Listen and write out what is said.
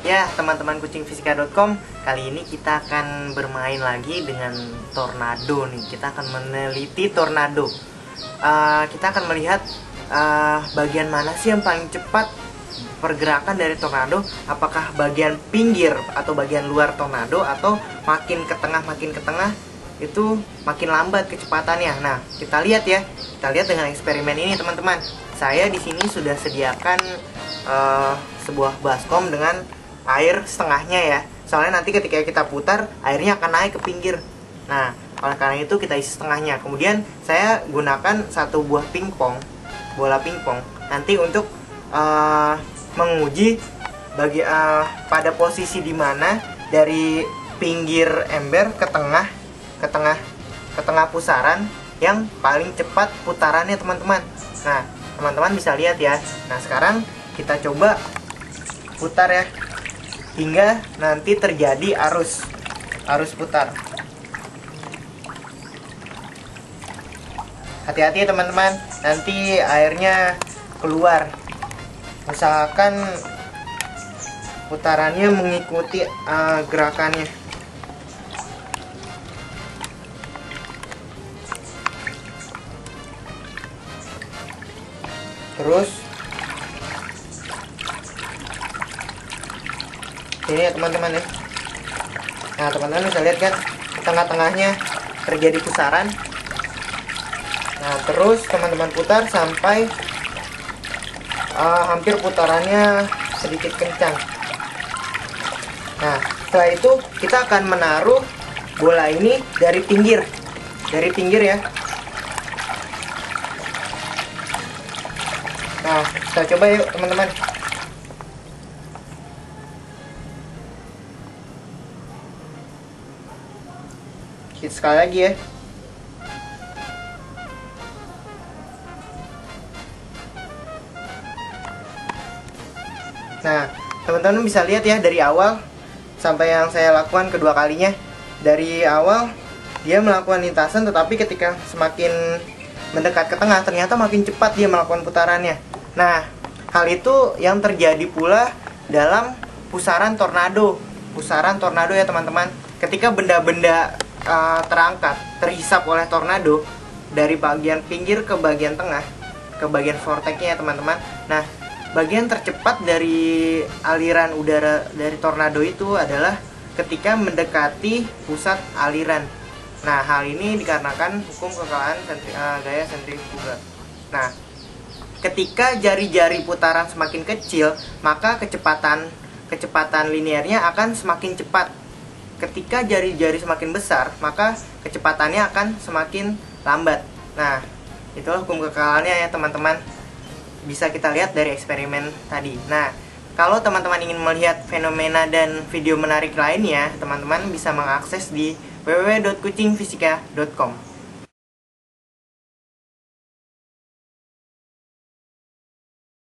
Ya, teman-teman kucingfisika.com, kali ini kita akan bermain lagi dengan tornado nih. Kita akan meneliti tornado. Kita akan melihat bagian mana sih yang paling cepat pergerakan dari tornado. Apakah bagian pinggir atau bagian luar tornado, atau makin ke tengah itu makin lambat kecepatannya. Nah, kita lihat ya. Kita lihat dengan eksperimen ini, teman-teman. Saya di sini sudah sediakan sebuah baskom dengan air setengahnya ya. Soalnya nanti ketika kita putar, airnya akan naik ke pinggir. Nah, oleh karena itu kita isi setengahnya. Kemudian saya gunakan satu buah bola pingpong nanti untuk menguji pada posisi di mana dari pinggir ember ke tengah pusaran yang paling cepat putarannya, teman-teman. Nah, teman-teman bisa lihat ya. Nah, sekarang kita coba putar ya, hingga nanti terjadi arus putar. Hati-hati ya, teman-teman, nanti airnya keluar. Usahakan putarannya mengikuti gerakannya. Terus ini ya, teman-teman ya. Nah, teman-teman bisa lihat kan, tengah-tengahnya terjadi pusaran. Nah, terus teman-teman putar sampai hampir putarannya sedikit kencang. Nah, setelah itu kita akan menaruh bola ini dari pinggir ya. Nah, kita coba yuk, teman-teman. Sekali lagi ya. Nah, teman-teman bisa lihat ya, dari awal sampai yang saya lakukan kedua kalinya. Dari awal dia melakukan lintasan, tetapi ketika semakin mendekat ke tengah, ternyata makin cepat dia melakukan putarannya. Nah, hal itu yang terjadi pula dalam pusaran tornado ya, teman-teman. Ketika benda-benda terhisap oleh tornado dari bagian pinggir ke bagian tengah, ke bagian vortexnya ya, teman-teman. Nah, bagian tercepat dari aliran udara dari tornado itu adalah ketika mendekati pusat aliran. Nah, hal ini dikarenakan hukum kekalahan gaya sentrifuga. Nah, ketika jari-jari putaran semakin kecil, maka kecepatan linearnya akan semakin cepat. Ketika jari-jari semakin besar, maka kecepatannya akan semakin lambat. Nah, itulah hukum kekalahannya ya, teman-teman. Bisa kita lihat dari eksperimen tadi. Nah, kalau teman-teman ingin melihat fenomena dan video menarik lainnya, teman-teman bisa mengakses di www.kucingfisika.com.